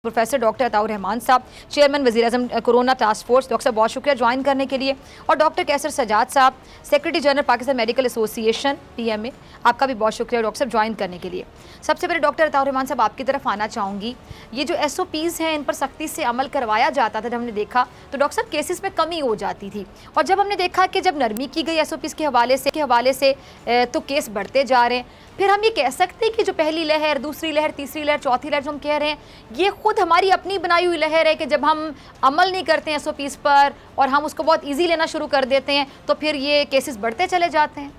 Professor doctor Ataur Rahman साहब, chairman वज़ीर-ए-आज़म corona task force. Doctor साहब बहुत शुक्रिया ज्वाइन करने के लिए। और डॉक्टर कैसर सजाद साहब, secretary general Pakistan medical association PMA, आपका भी बहुत शुक्रिया डॉक्टर साहब ज्वाइन करने के लिए। सबसे पहले डॉक्टर अताउर रहमान साहब आपकी तरफ आना चाहूँगी। ये जो SOPs हैं इन पर सख्ती से अमल करवाया जाता था, जब हमने देखा तो डॉक्टर साहब केसेस में कमी हो जाती थी, और जब हमने देखा कि जब नरमी की गई SOPs के हवाले से तो केस बढ़ते जा रहे हैं। फिर हम ये कह सकते हैं कि जो पहली लहर, दूसरी लहर, तीसरी लहर, चौथी लहर जो हम कह रहे हैं, ये खुद हमारी अपनी बनाई हुई लहर है कि जब हम अमल नहीं करते हैं SOPs पर और हम उसको बहुत इजी लेना शुरू कर देते हैं तो फिर ये केसेस बढ़ते चले जाते हैं।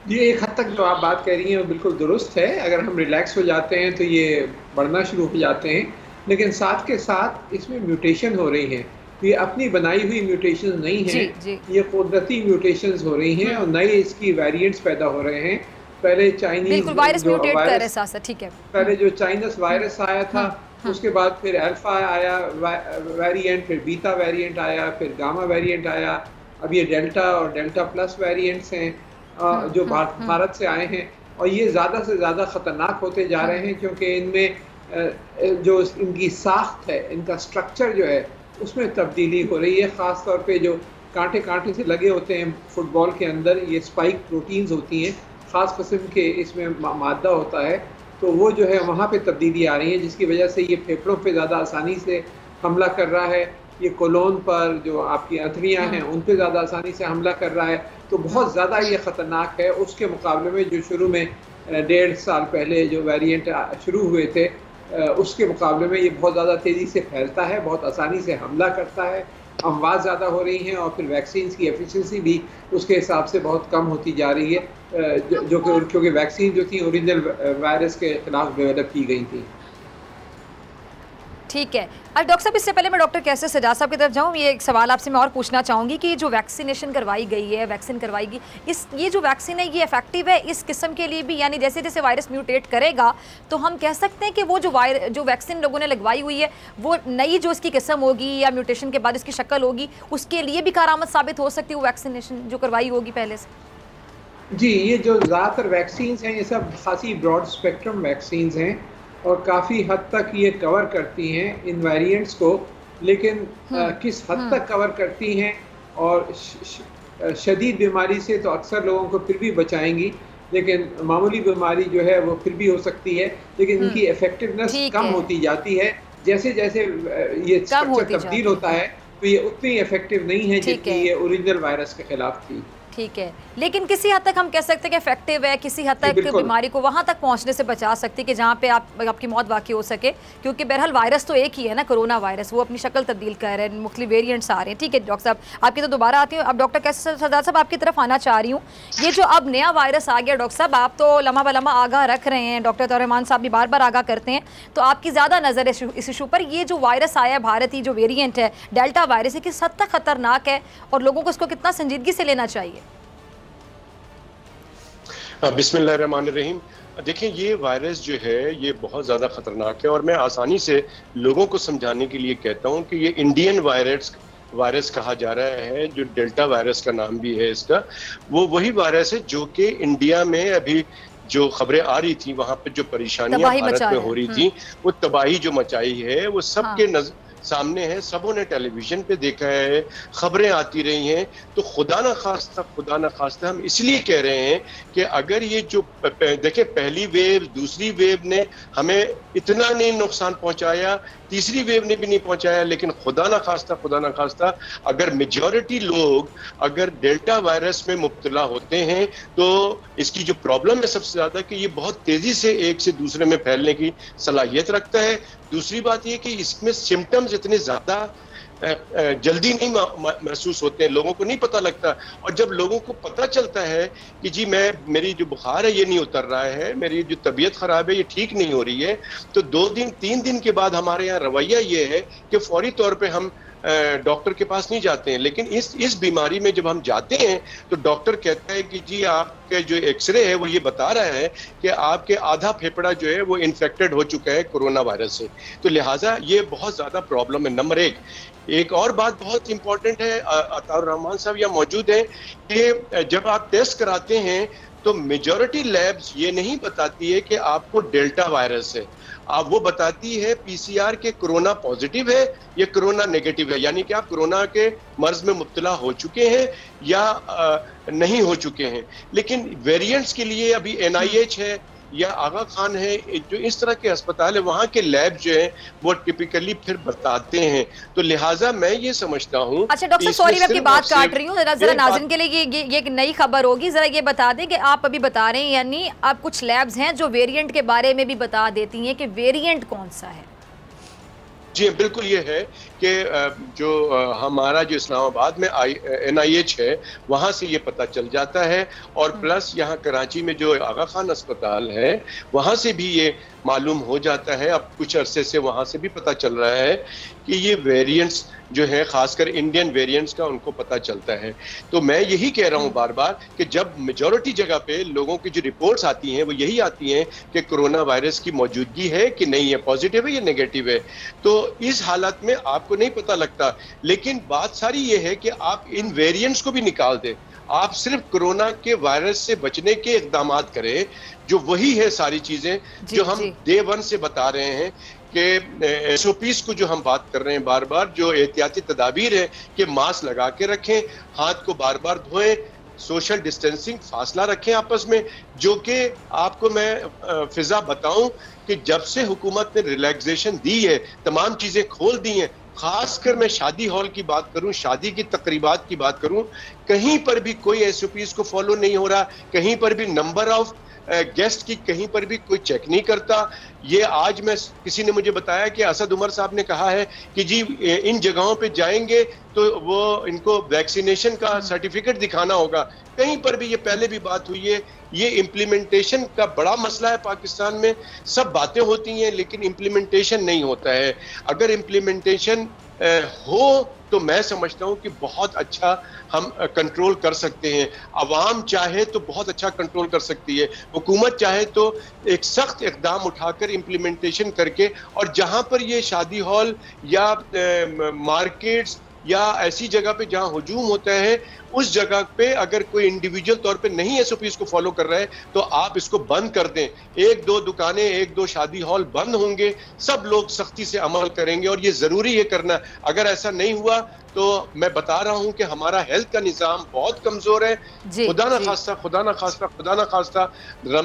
ये एक हद तक जो आप बात कह रही हैं वो बिल्कुल दुरुस्त है। अगर हम रिलैक्स हो जाते हैं तो ये बढ़ना शुरू हो जाते हैं, लेकिन साथ के साथ इसमें म्यूटेशन हो रही है। ये अपनी बनाई हुई म्यूटेशन नहीं है, ये कुदरती म्यूटेशंस हो रही हैं और नए इसकी वेरिएंट्स पैदा हो रहे हैं। पहले चाइनीज वायरस म्यूटेट कर रहे हैं, ठीक है। पहले जो चाइनीज वायरस आया था, उसके बाद फिर अल्फा आया वेरिएंट, फिर बीटा वेरिएंट आया, फिर गामा वेरिएंट आया, अब ये डेल्टा और डेल्टा प्लस वेरिएंट्स हैं जो भारत से आए हैं। और ये ज़्यादा से ज़्यादा ख़तरनाक होते जा रहे हैं, क्योंकि इनमें जो इनकी साख्त है, इनका स्ट्रक्चर जो है उसमें तब्दीली हो रही है। ख़ास तौर पे जो कांटे कांटे से लगे होते हैं फुटबॉल के अंदर, ये स्पाइक प्रोटीन्स होती हैं, ख़ास किस्म के इसमें मादा होता है, तो वो जो है वहाँ पे तब्दीली आ रही है, जिसकी वजह से ये फेफड़ों पे ज़्यादा आसानी से हमला कर रहा है। ये कोलोन पर जो आपकी अथवियाँ हैं उन पे ज़्यादा आसानी से हमला कर रहा है। तो बहुत ज़्यादा ये ख़तरनाक है उसके मुकाबले में जो शुरू में 1.5 साल पहले जो वेरिएंट शुरू हुए थे, उसके मुकाबले में ये बहुत ज़्यादा तेज़ी से फैलता है, बहुत आसानी से हमला करता है, अमवात ज़्यादा हो रही हैं और फिर वैक्सीन की एफिशिएंसी भी उसके हिसाब से बहुत कम होती जा रही है, जो क्योंकि वैक्सीन जो थी ओरिजिनल वायरस के खिलाफ डेवलप की गई थी। ठीक है। और डॉक्टर साहब, इससे पहले मैं डॉक्टर कैसर सजाद साहब की तरफ जाऊँ, ये एक सवाल आपसे मैं और पूछना चाहूँगी कि जो वैक्सीनेशन करवाई गई है, वैक्सीन करवाएगी, ये जो वैक्सीन है ये इफेक्टिव है इस किस्म के लिए भी? यानी जैसे जैसे वायरस म्यूटेट करेगा तो हम कह सकते हैं कि वो जो वैक्सीन लोगों ने लगवाई हुई है वो नई जो इसकी किस्म होगी या म्यूटेशन के बाद इसकी शक्ल होगी, उसके लिए भी कारआमद साबित हो सकती है वो वैक्सीनेशन जो करवाई होगी पहले से? जी, ये जो ज़्यादातर वैक्सीन हैं ये सब खासी ब्रॉड स्पेक्ट्रम वैक्सीन हैं और काफ़ी हद तक ये कवर करती हैं इन वेरिएंट्स को, लेकिन किस हद तक कवर करती हैं और शदीद बीमारी से तो अक्सर लोगों को फिर भी बचाएंगी, लेकिन मामूली बीमारी जो है वो फिर भी हो सकती है, लेकिन इनकी इफेक्टिवनेस कम होती जाती है। जैसे जैसे ये स्ट्रक्चर तब्दील होता है तो ये उतनी इफेक्टिव नहीं है जितनी ये ओरिजिनल वायरस के खिलाफ थी। ठीक है, लेकिन किसी हद तक हम कह सकते हैं कि इफेक्टिव है, किसी हद तक बीमारी को वहाँ तक पहुँचने से बचा सकती है कि जहाँ पे आपकी मौत वाकई हो सके, क्योंकि बहरहाल वायरस तो एक ही है ना, कोरोना वायरस, वो अपनी शक्ल तब्दील कर रहे हैं, मुख्तलिफ वेरिएंट्स आ रहे हैं। ठीक है डॉक्टर साहब, आपकी तो दोबारा आती हूँ। अब डॉक्टर कैसर सजाद साहब आपकी तरफ आना चाह रही हूँ। ये जो अब नया वायरस आ गया डॉक्टर साहब, आप तो लम्हा बलम्हा आगाह रख रहे हैं, डॉक्टर अताउर रहमान साहब भी बार बार आगाह करते हैं, तो आपकी ज़्यादा नज़र है इस इशू पर। ये जो वायरस आया भारतीय जो वेरियंट है डेल्टा वायरस है, किस हद तक खतरनाक है और लोगों को इसको कितना संजीदगी से लेना चाहिए? बिस्मिल्लाहिर्रहमानिर्रहीम। देखिए, ये वायरस जो है ये बहुत ज़्यादा ख़तरनाक है और मैं आसानी से लोगों को समझाने के लिए कहता हूँ कि ये इंडियन वायरस कहा जा रहा है, जो डेल्टा वायरस का नाम भी है इसका। वो वही वायरस है जो कि इंडिया में अभी जो खबरें आ रही थी, वहाँ पे जो परेशानियां भारत में हो रही थी, वो तबाही जो मचाई है वो सबके सामने है, सबों ने टेलीविजन पे देखा है, खबरें आती रही हैं। तो खुदा न खास्ता हम इसलिए कह रहे हैं कि अगर ये जो देखिए पहली वेव, दूसरी वेव ने हमें इतना नहीं नुकसान पहुंचाया, तीसरी वेव ने भी नहीं पहुंचाया, लेकिन खुदा न खास्ता अगर मेजॉरिटी लोग अगर डेल्टा वायरस में मुब्तला होते हैं तो इसकी जो प्रॉब्लम है सबसे ज्यादा कि ये बहुत तेजी से एक से दूसरे में फैलने की सलाहियत रखता है। दूसरी बात ये कि इसमें सिम्टम्स इतने ज्यादा जल्दी नहीं महसूस होते हैं, लोगों को नहीं पता लगता। और जब लोगों को पता चलता है कि जी मेरी जो बुखार है ये नहीं उतर रहा है, मेरी जो तबीयत खराब है ये ठीक नहीं हो रही है, तो 2 दिन 3 दिन के बाद हमारे यहाँ रवैया ये है कि फौरी तौर पे हम डॉक्टर के पास नहीं जाते हैं। लेकिन इस बीमारी में जब हम जाते हैं तो डॉक्टर कहता है कि जी आपके जो एक्सरे है वो ये बता रहा है कि आपके आधा फेफड़ा जो है वो इन्फेक्टेड हो चुका है कोरोना वायरस से। तो लिहाजा ये बहुत ज़्यादा प्रॉब्लम है। नंबर एक और बात बहुत इंपॉर्टेंट है, अताउर रहमान साहब यहाँ मौजूद हैं, कि जब आप टेस्ट कराते हैं तो मेजॉरिटी लैब्स ये नहीं बताती है कि आपको डेल्टा वायरस है, आप वो बताती है पीसीआर के कोरोना पॉजिटिव है या कोरोना नेगेटिव है, यानी कि आप कोरोना के मर्ज में मुब्तला हो चुके हैं या नहीं हो चुके हैं। लेकिन वेरिएंट्स के लिए अभी एनआईएच है या आगा खान है, जो इस तरह के अस्पताल है, वहाँ के लैब जो है वो टिपिकली फिर बताते हैं। तो लिहाजा मैं ये समझता हूँ। अच्छा डॉक्टर साहब, सॉरी मैं आपकी बात काट रही हूँ, जरा नाज़रीन के लिए ये एक नई खबर होगी, जरा ये बता दें कि आप अभी बता रहे हैं यानी आप कुछ लैब्स हैं जो वेरिएंट के बारे में भी बता देती हैं कि वेरिएंट कौन सा है। जी बिल्कुल, ये है कि जो हमारा जो इस्लामाबाद में एनआईएच है वहाँ से ये पता चल जाता है, और प्लस यहाँ कराची में जो आगा खान अस्पताल है वहाँ से भी ये मालूम हो जाता है। अब कुछ अरसे से वहाँ से भी पता चल रहा है कि ये वेरिएंट्स जो है खासकर इंडियन वेरिएंट्स का उनको पता चलता है। तो मैं यही कह रहा हूँ बार बार कि जब मेजॉरिटी जगह पे लोगों की जो रिपोर्ट्स आती हैं वो यही आती हैं कि कोरोना वायरस की मौजूदगी है कि नहीं है, पॉजिटिव है या नेगेटिव है, तो इस हालत में आपको नहीं पता लगता। लेकिन बात सारी ये है कि आप इन वेरिएंट्स को भी निकाल दें, आप सिर्फ कोरोना के वायरस से बचने के इकदाम करें, जो वही है सारी चीजें जो हम डे वन से बता रहे हैं कि एसओपीज को जो हम बात कर रहे हैं बार बार, जो एहतियाती तदाबीर है कि मास्क लगा के रखें, हाथ को बार बार धोएं, सोशल डिस्टेंसिंग, फासला रखें आपस में। जो कि आपको मैं फिजा बताऊं कि जब से हुकूमत ने रिलैक्सेशन दी है, तमाम चीजें खोल दी हैं, खासकर मैं शादी हॉल की बात करूं, शादी की तकरीबात की बात करूं, कहीं पर भी कोई एसओपीज को फॉलो नहीं हो रहा, कहीं पर भी नंबर ऑफ गेस्ट की कहीं पर भी कोई चेक नहीं करता। ये आज मैं किसी ने मुझे बताया कि असद उमर साहब ने कहा है कि जी इन जगहों पे जाएंगे तो वो इनको वैक्सीनेशन का सर्टिफिकेट दिखाना होगा। कहीं पर भी ये पहले भी बात हुई है, ये इम्प्लीमेंटेशन का बड़ा मसला है पाकिस्तान में। सब बातें होती हैं लेकिन इम्प्लीमेंटेशन नहीं होता है। अगर इम्प्लीमेंटेशन हो तो मैं समझता हूं कि बहुत अच्छा हम कंट्रोल कर सकते हैं। अवाम चाहे तो बहुत अच्छा कंट्रोल कर सकती है, हुकूमत चाहे तो एक सख्त इकदाम उठाकर इम्प्लीमेंटेशन करके, और जहां पर ये शादी हॉल या मार्केट्स या ऐसी जगह पे जहां हुजूम होता है, उस जगह पे अगर कोई इंडिविजुअल तौर पे नहीं एसओपीज को फॉलो कर रहा है तो आप इसको बंद कर दें। एक दो दुकानें, एक दो शादी हॉल बंद होंगे, सब लोग सख्ती से अमल करेंगे, और ये जरूरी है करना। अगर ऐसा नहीं हुआ तो मैं बता रहा हूं कि हमारा हेल्थ का निजाम बहुत कमजोर है। खुदा ना खास्ता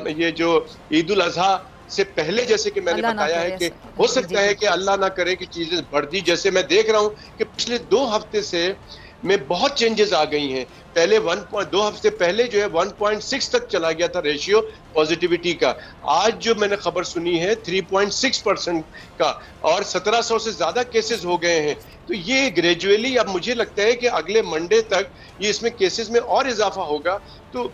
ये जो ईद उल अजहा से पहले, जैसे कि मैंने बताया है कि हो सकता है कि अल्लाह ना करे कि चीजें बढ़ दी। जैसे मैं देख रहा हूं कि पिछले 2 हफ्ते से में बहुत चेंजेस आ गई हैं। पहले 2 हफ्ते पहले जो है 1.6 तक चला गया था रेशियो पॉजिटिविटी का, आज जो मैंने खबर सुनी है 3.6% का, और 1700 से ज्यादा केसेस हो गए हैं। तो ये ग्रेजुअली, अब मुझे लगता है कि अगले मंडे तक ये इसमें केसेस में और इजाफा होगा। तो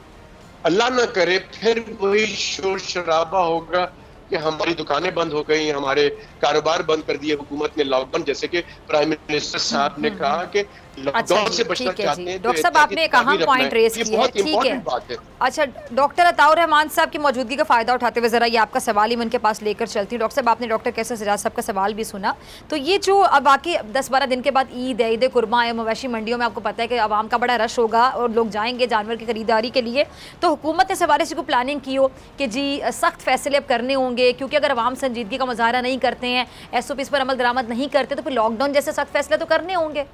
अल्लाह ना करे फिर वही शोर शराबा होगा कि हमारी दुकानें बंद हो गई, हमारे कारोबार बंद कर दिए हुकूमत ने, लॉकडाउन, जैसे कि प्राइम मिनिस्टर साहब ने कहा कि लॉकडाउन से बचना चाहते हैं। डॉक्टर साहब आपने एक अहम पॉइंट रेज किया है, ठीक है। अच्छा डॉक्टर अताउर रहमान साहब की मौजूदगी का फायदा उठाते हुए जरा ये आपका सवाल ही मैं उनके पास लेकर चलती हूँ। डॉक्टर साहब, आपने डॉक्टर कैसर सजाद साहब का सवाल भी सुना, तो ये जो अब बाकी 10-12 दिन के बाद ईद है, ईद कुर्बान है, मवेशी मंडियों में आपको पता है कि आवाम का बड़ा रश होगा और लोग जाएंगे जानवर की खरीदारी के लिए, तो हुकूमत ने इस हवाले से कोई प्लानिंग की हो कि जी सख्त फैसले अब करने होंगे, क्योंकि अगर आवाम संजीदगी का मुजाहरा नहीं करते हैं, एसओपीज़ पर अमल दरामद नहीं करते, तो फिर लॉकडाउन जैसे सख्त फैसले तो करने होंगे।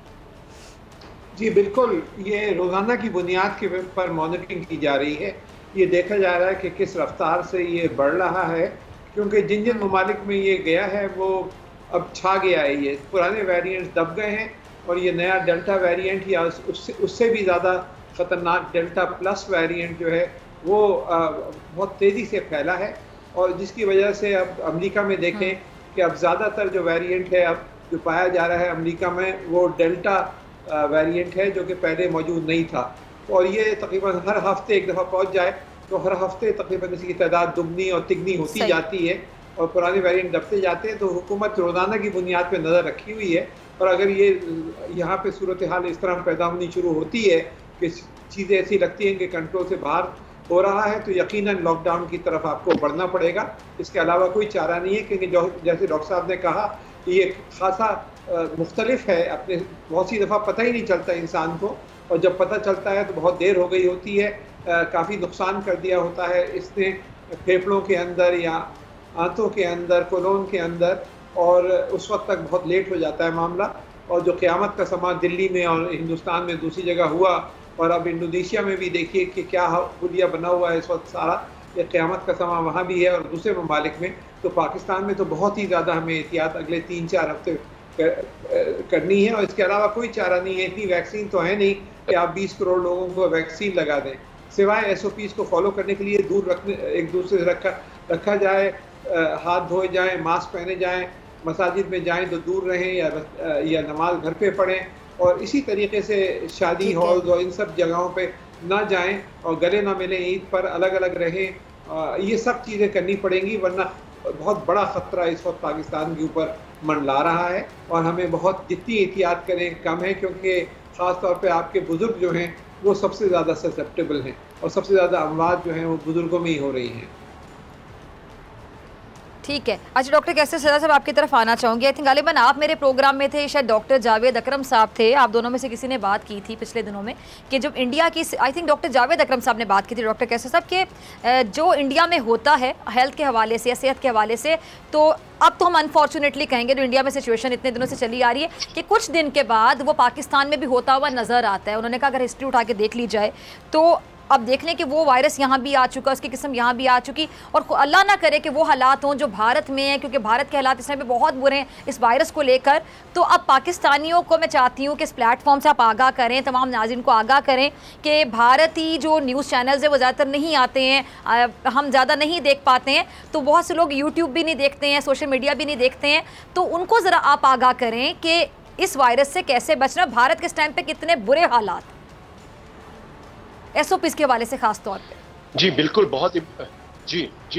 जी बिल्कुल, ये रोज़ाना की बुनियाद के पर मॉनिटरिंग की जा रही है। ये देखा जा रहा है कि किस रफ्तार से ये बढ़ रहा है, क्योंकि जिन जिन ममालिक में ये गया है वो अब छा गया है। ये पुराने वेरिएंट्स दब गए हैं और ये नया डेल्टा वेरिएंट या उससे भी ज़्यादा ख़तरनाक डेल्टा प्लस वेरिएंट जो है वो बहुत तेज़ी से फैला है, और जिसकी वजह से अब अमेरिका में देखें कि अब ज़्यादातर जो वेरिएंट है अब जो पाया जा रहा है अमेरिका में वो डेल्टा वेरिएंट है, जो कि पहले मौजूद नहीं था। और ये तकरीबन हर हफ्ते एक दफ़ा पहुंच जाए तो हर हफ्ते तकरीबन इसकी तादाद दुगनी और तिगनी होती जाती है और पुराने वेरिएंट दबते जाते हैं। तो हुकूमत रोज़ाना की बुनियाद पर नज़र रखी हुई है, और अगर ये यहाँ पे सूरत हाल इस तरह पैदा होनी शुरू होती है कि चीज़ें ऐसी लगती हैं कि कंट्रोल से बाहर हो रहा है, तो यकीनन लॉकडाउन की तरफ आपको बढ़ना पड़ेगा। इसके अलावा कोई चारा नहीं है, क्योंकि जैसे डॉक्टर साहब ने कहा कि ये खासा मुख्तलिफ है। अपने बहुत सी दफ़ा पता ही नहीं चलता इंसान को, और जब पता चलता है तो बहुत देर हो गई होती है। काफ़ी नुकसान कर दिया होता है इसने फेफड़ों के अंदर या आंतों के अंदर, कोलोन के अंदर, और उस वक्त तक बहुत लेट हो जाता है मामला। और जो क़यामत का समा दिल्ली में और हिंदुस्तान में दूसरी जगह हुआ, और अब इंडोनेशिया में भी देखिए कि क्या हुलिया बना हुआ है इस वक्त सारा, ये क़यामत का समा वहाँ भी है और दूसरे ममालिक में। तो पाकिस्तान में तो बहुत ही ज़्यादा हमें एहतियात अगले 3-4 हफ्ते करनी है, और इसके अलावा कोई चारा नहीं है। इतनी वैक्सीन तो है नहीं कि आप 20 करोड़ लोगों को वैक्सीन लगा दें, सिवाय SOPs को फॉलो करने के लिए दूर रखने, एक दूसरे से रखा जाए, हाथ धोए जाएं, मास्क पहने जाएं, मसाजिद में जाएं तो दूर रहें या नमाज घर पे पढ़ें, और इसी तरीके से शादी हॉल्स और इन सब जगहों पे ना जाएं और गले ना मिलें, ईद पर अलग अलग रहें। ये सब चीज़ें करनी पड़ेंगी, वरना बहुत बड़ा ख़तरा इस वक्त पाकिस्तान के ऊपर मंडला रहा है, और हमें बहुत जितनी एहतियात करें कम है, क्योंकि ख़ास तौर पे आपके बुज़ुर्ग जो हैं वो सबसे ज़्यादा ससेप्टेबल हैं, और सबसे ज़्यादा अमवात जो हैं वो बुज़ुर्गों में ही हो रही हैं। ठीक है। अच्छा डॉक्टर कैसर सजाद साहब, आपकी तरफ आना चाहूँगी। आई थिंक गालिबन आप मेरे प्रोग्राम में थे, शायद डॉक्टर जावेद अकरम साहब थे, आप दोनों में से किसी ने बात की थी पिछले दिनों में कि जब इंडिया की, आई थिंक डॉक्टर जावेद अकरम साहब ने बात की थी डॉक्टर कैसर साहब के जो इंडिया में होता है हेल्थ के हवाले से या सेहत के हवाले से, तो अब तो हम अनफॉर्चुनेटली कहेंगे, जो इंडिया में सिचुएशन इतने दिनों से चली आ रही है कि कुछ दिन के बाद वो पाकिस्तान में भी होता हुआ नज़र आता है। उन्होंने कहा अगर हिस्ट्री उठा के देख ली जाए तो अब देख लें कि वो वायरस यहाँ भी आ चुका, उसकी किस्म यहाँ भी आ चुकी, और अल्लाह ना करे कि वो हालात हों जो भारत में हैं, क्योंकि भारत के हालात इस टाइम पे बहुत बुरे हैं इस वायरस को लेकर। तो अब पाकिस्तानियों को मैं चाहती हूँ कि इस प्लेटफॉर्म से आप आगाह करें, तमाम नाज़रीन को आगाह करें कि भारतीय जो न्यूज़ चैनल्स है वो ज़्यादातर नहीं आते हैं, हम ज़्यादा नहीं देख पाते हैं, तो बहुत से लोग यूट्यूब भी नहीं देखते हैं, सोशल मीडिया भी नहीं देखते हैं, तो उनको ज़रा आप आगाह करें कि इस वायरस से कैसे बचना। भारत के इस टाइम पर कितने बुरे हालात SOPs के हवाले से खास तौर पे। जी बिल्कुल,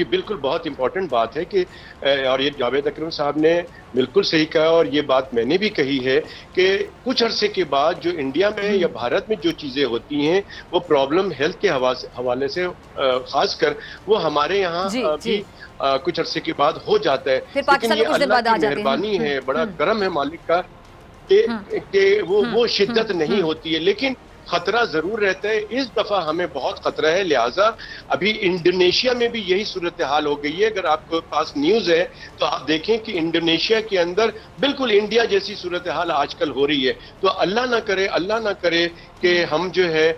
बिल्कुल बहुत इंपॉर्टेंट बात है कि, और ये जावेद अकरम साहब ने बिल्कुल सही कहा, और ये बात मैंने भी कही है कि कुछ अरसे के बाद जो इंडिया में या भारत में जो चीज़ें होती हैं वो प्रॉब्लम हेल्थ के हवाले से खासकर वो हमारे यहाँ भी कुछ अरसे के बाद हो जाता है। लेकिन ये अल्लाह की मेहरबानी है, बड़ा करम है मालिक का कि वो शिद्दत नहीं होती है, लेकिन खतरा जरूर रहता है। इस दफा हमें बहुत खतरा है, लिहाजा अभी इंडोनेशिया में भी यही सूरत हाल हो गई है। अगर आपके पास न्यूज़ है तो आप देखें कि इंडोनेशिया के अंदर बिल्कुल इंडिया जैसी सूरत हाल आजकल हो रही है। तो अल्लाह ना करे कि हम जो है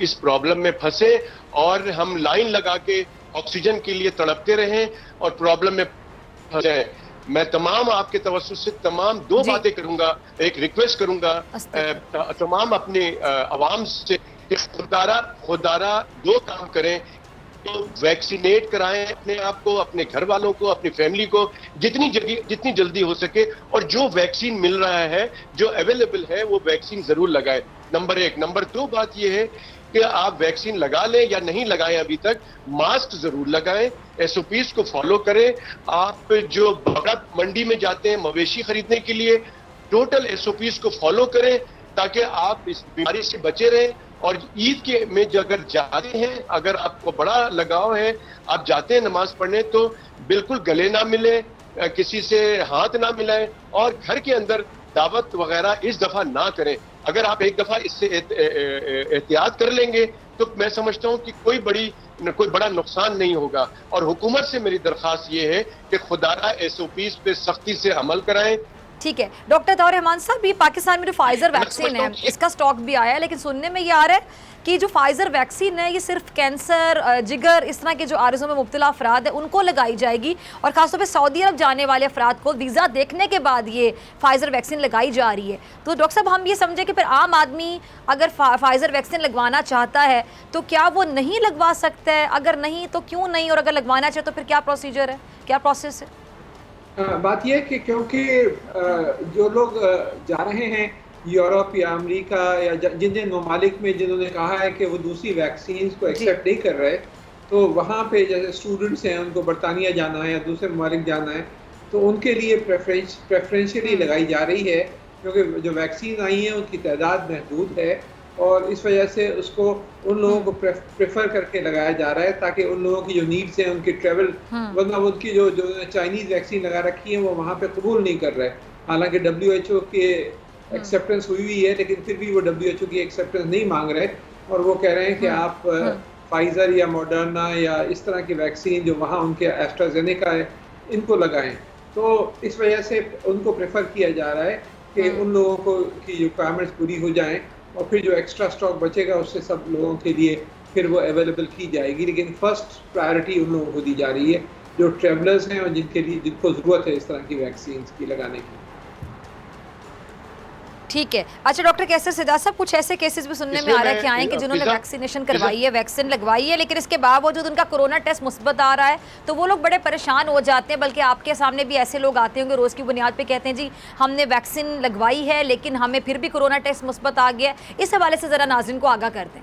इस प्रॉब्लम में फंसे और हम लाइन लगा के ऑक्सीजन के लिए तड़पते रहें और प्रॉब्लम में फंस जाएं। मैं तमाम आपके तवज्जुह से तमाम दो बातें करूंगा, एक रिक्वेस्ट करूंगा तमाम अपने अवाम से कि खुदारा दो काम करें, तो वैक्सीनेट कराएं अपने आप को, अपने घर वालों को, अपनी फैमिली को जितनी जल्दी हो सके, और जो वैक्सीन मिल रहा है, जो अवेलेबल है, वो वैक्सीन जरूर लगाएं। नंबर 1। नंबर 2 बात यह है कि आप वैक्सीन लगा लें या नहीं लगाएं अभी तक, मास्क जरूर लगाएं, SOPs को फॉलो करें। आप जो बड़ा मंडी में जाते हैं मवेशी खरीदने के लिए, टोटल SOPs को फॉलो करें ताकि आप इस बीमारी से बचे रहें। और ईद के में अगर जाते हैं, अगर आपको बड़ा लगाव है, आप जाते हैं नमाज पढ़ने, तो बिल्कुल गले ना मिले, किसी से हाथ ना मिलाएं, और घर के अंदर दावत वगैरह इस दफा ना करें। अगर आप एक दफा इससे एहतियात कर लेंगे तो मैं समझता हूं कि कोई बड़ा नुकसान नहीं होगा। और हुकूमत से मेरी दरख्वास्त ये है कि खुदारा SOPs पे सख्ती से अमल कराएं। ठीक है डॉक्टर ताउर रहमान साहब, ये पाकिस्तान में जो फाइजर वैक्सीन है इसका स्टॉक भी आया है, लेकिन सुनने में ये आ रहा है कि जो फाइजर वैक्सीन है ये सिर्फ कैंसर, जिगर, इस तरह के जो आर्ज़ों में मुब्तला अफराद है उनको लगाई जाएगी, और खासतौर पे सऊदी अरब जाने वाले अफराद को वीज़ा देखने के बाद ये फाइजर वैक्सीन लगाई जा रही है। तो डॉक्टर साहब हम ये समझे कि फिर आम आदमी अगर फाइजर वैक्सीन लगवाना चाहता है तो क्या वो नहीं लगवा सकता है? अगर नहीं तो क्यों नहीं, और अगर लगवाना चाहे तो फिर क्या प्रोसीजर है, क्या प्रोसेस है? बात यह है कि क्योंकि जो लोग जा रहे हैं यूरोप या अमेरिका या जिन जिन ममालिक में जिन्होंने कहा है कि वो दूसरी वैक्सीन को एक्सेप्ट नहीं कर रहे, तो वहाँ पे जैसे स्टूडेंट्स हैं, उनको बरतानिया जाना है या दूसरे ममालिक जाना है, तो उनके लिए प्रेफरेंशियली लगाई जा रही है, क्योंकि जो वैक्सीन आई हैं उनकी तादाद महदूद है, और इस वजह से उसको उन लोगों को प्रेफर करके लगाया जा रहा है ताकि उन लोगों की जो नीड्स हैं उनकी ट्रेवल, वरना उनकी जो चाइनीज़ वैक्सीन लगा रखी है वो वहाँ पे कबूल नहीं कर रहे। हालांकि WHO के एक्सेप्टेंस हुई है, लेकिन फिर भी वो WHO की एक्सेप्टेंस नहीं मांग रहे। और वो कह रहे हैं कि आप फाइजर या मॉडर्ना या इस तरह की वैक्सीन जो वहाँ उनके एस्ट्राजेनेका है इनको लगाएं। तो इस वजह से उनको प्रेफर किया जा रहा है कि उन लोगों को की रिक्वायरमेंट्स पूरी हो जाएं और फिर जो एक्स्ट्रा स्टॉक बचेगा उससे सब लोगों के लिए फिर वो अवेलेबल की जाएगी। लेकिन फर्स्ट प्रायोरिटी उन लोगों को दी जा रही है जो ट्रेवलर्स हैं और जिनको ज़रूरत है इस तरह की वैक्सीन की लगाने की। ठीक है। अच्छा डॉक्टर कैसर सजाद साहब, कुछ ऐसे केसेस भी सुनने में आ रहा है कि आए कि जिन्होंने वैक्सीनेशन करवाई है, वैक्सीन लगवाई है, लेकिन इसके बावजूद उनका कोरोना टेस्ट मुस्बत आ रहा है, तो वो लोग बड़े परेशान हो जाते हैं। बल्कि आपके सामने भी ऐसे लोग आते होंगे रोज़ की बुनियाद पे, कहते हैं जी हमने वैक्सीन लगवाई है लेकिन हमें फिर भी कोरोना टेस्ट मुस्बत आ गया। इस हवाले से ज़रा नाज़रीन को आगाह कर दें।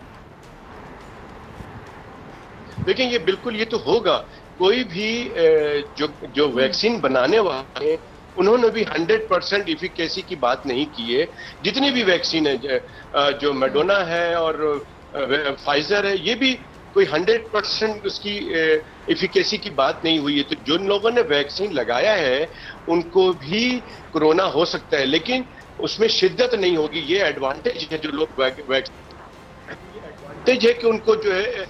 देखिए ये बिल्कुल ये तो होगा, कोई भी जो वैक्सीन बनाने वाले हैं उन्होंने भी 100% इफिकेसी की बात नहीं की है। जितनी भी वैक्सीन है, जो मॉडर्ना है और फाइजर है, ये भी कोई 100% उसकी इफिकेसी की बात नहीं हुई है। तो जिन लोगों ने वैक्सीन लगाया है उनको भी कोरोना हो सकता है, लेकिन उसमें शिद्दत नहीं होगी। ये एडवांटेज है जो लोग एडवांटेज है कि उनको जो है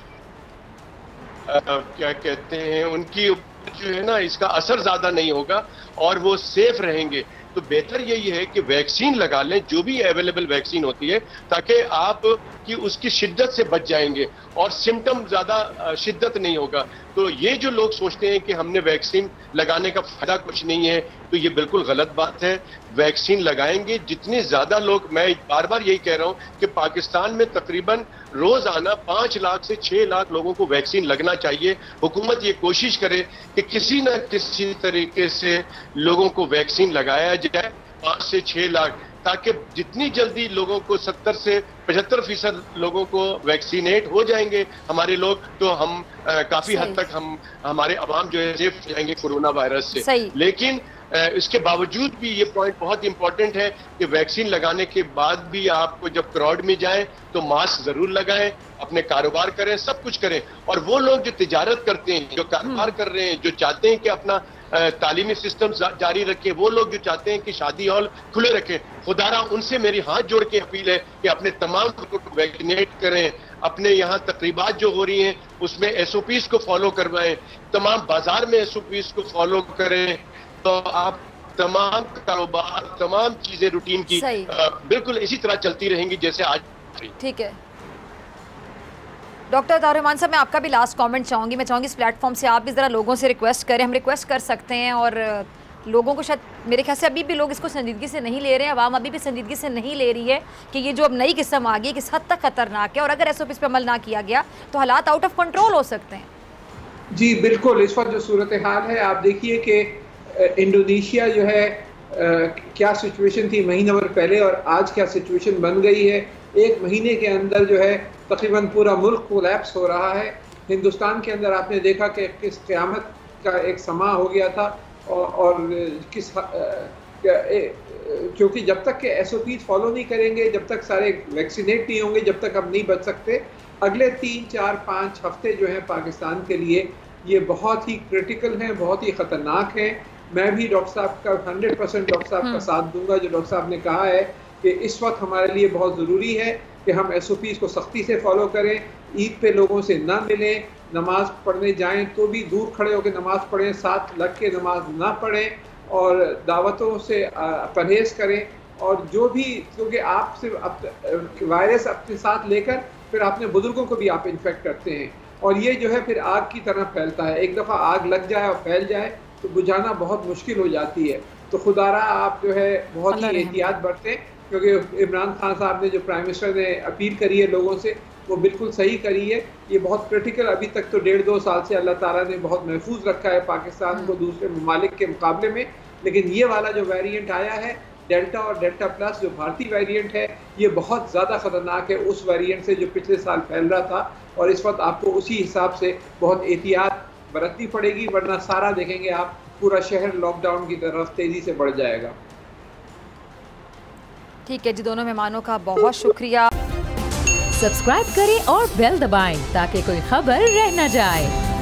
क्या कहते हैं, उनकी जो है ना इसका असर ज्यादा नहीं होगा और वो सेफ रहेंगे। तो बेहतर यही है कि वैक्सीन लगा लें, जो भी अवेलेबल वैक्सीन होती है, ताकि आप कि उसकी शिद्दत से बच जाएंगे और सिम्टम ज्यादा शिद्दत नहीं होगा। तो ये जो लोग सोचते हैं कि हमने वैक्सीन लगाने का फायदा कुछ नहीं है, तो ये बिल्कुल गलत बात है। वैक्सीन लगाएंगे जितने ज्यादा लोग, मैं बार बार यही कह रहा हूं कि पाकिस्तान में तकरीबन रोजाना 5 लाख से 6 लाख लोगों को वैक्सीन लगना चाहिए। हुकूमत ये कोशिश करे कि किसी न किसी तरीके से लोगों को वैक्सीन लगाया जाए, 5 से 6 लाख, ताकि जितनी जल्दी लोगों को 70 से 75% लोगों को वैक्सीनेट हो जाएंगे हमारे लोग, तो हम काफी हद तक हमारे अवाम जो है सेफ हो जाएंगे कोरोना वायरस से। लेकिन इसके बावजूद भी ये पॉइंट बहुत इंपॉर्टेंट है कि वैक्सीन लगाने के बाद भी आपको जब क्राउड में जाएं तो मास्क जरूर लगाएं, अपने कारोबार करें, सब कुछ करें। और वो लोग जो तिजारत करते हैं, जो कारोबार कर रहे हैं, जो चाहते हैं कि अपना तालीमी सिस्टम जारी रखें, वो लोग जो चाहते हैं कि शादी हॉल खुले रखें, खुदारा उनसे मेरी हाथ जोड़ के अपील है कि अपने तमाम लोगों को वैक्सीनेट करें। अपने यहाँ तकरीबात जो हो रही हैं उसमें SOPs को फॉलो करवाएं, तमाम बाजार में SOPs को फॉलो करें, तो आप तमाम कारोबार, तमाम चीजें रूटीन की बिल्कुल इसी तरह चलती रहेंगी जैसे आज। ठीक है डॉक्टर अताउर रहमान साहब, मैं आपका भी लास्ट कमेंट चाहूँगी। मैं चाहूँगी इस प्लेटफॉर्म से आप भी ज़रा लोगों से रिक्वेस्ट करें, हम रिक्वेस्ट कर सकते हैं, और लोगों को शायद मेरे ख्याल से अभी भी लोग इसको संजीदगी से नहीं ले रहे हैं, आवाम अभी भी संजीदगी से नहीं ले रही है कि ये जो अब नई किस्म आ गई किस हद तक खतरनाक है, और अगर SOPs पे अमल ना किया गया तो हालात आउट ऑफ कंट्रोल हो सकते हैं। जी बिल्कुल, इस वक्त जो सूरत हाल है, आप देखिए कि इंडोनेशिया जो है क्या सिचुएशन थी महीना भर पहले और आज क्या सिचुएशन बन गई है। 1 महीने के अंदर जो है तकरीबन पूरा मुल्क कोलैप्स हो रहा है। हिंदुस्तान के अंदर आपने देखा कि किस क़यामत का एक समा हो गया था, और किस क्योंकि जब तक के SOPs फॉलो नहीं करेंगे, जब तक सारे वैक्सीनेट नहीं होंगे, जब तक हम नहीं बच सकते। अगले 3, 4, 5 हफ्ते जो हैं पाकिस्तान के लिए ये बहुत ही क्रिटिकल हैं, बहुत ही ख़तरनाक हैं। मैं भी डॉक्टर साहब का 100% डॉक्टर साहब का साथ दूंगा जो डॉक्टर साहब ने कहा है कि इस वक्त हमारे लिए बहुत ज़रूरी है कि हम SOPs को सख्ती से फॉलो करें। ईद पे लोगों से ना मिलें, नमाज पढ़ने जाएं तो भी दूर खड़े होकर नमाज पढ़ें, साथ लग के नमाज ना पढ़ें, और दावतों से परहेज़ करें। और जो भी, क्योंकि आप सिर्फ वायरस अपने साथ लेकर फिर अपने बुजुर्गों को भी आप इन्फेक्ट करते हैं, और ये जो है फिर आग की तरह फैलता है। एक दफ़ा आग लग जाए और फैल जाए तो बुझाना बहुत मुश्किल हो जाती है। तो खुदारा आप जो है बहुत ही एहतियात बरतें, क्योंकि इमरान खान साहब ने जो प्राइम मिनिस्टर ने अपील करी है लोगों से, वो बिल्कुल सही करी है। ये बहुत क्रिटिकल, अभी तक तो 1.5-2 साल से अल्लाह ताला ने बहुत महफूज रखा है पाकिस्तान को दूसरे ममालिक के मुकाबले में, लेकिन ये वाला जो वेरिएंट आया है डेल्टा और डेल्टा प्लस जो भारतीय वेरिएंट है, ये बहुत ज़्यादा ख़तरनाक है उस वेरिएंट से जो पिछले साल फैल रहा था। और इस वक्त आपको उसी हिसाब से बहुत एहतियात बरतनी पड़ेगी, वरना सारा देखेंगे आप पूरा शहर लॉकडाउन की तरफ तेज़ी से बढ़ जाएगा। ठीक है जी, दोनों मेहमानों का बहुत शुक्रिया। सब्सक्राइब करें और बेल दबाएं ताकि कोई खबर रह न जाए।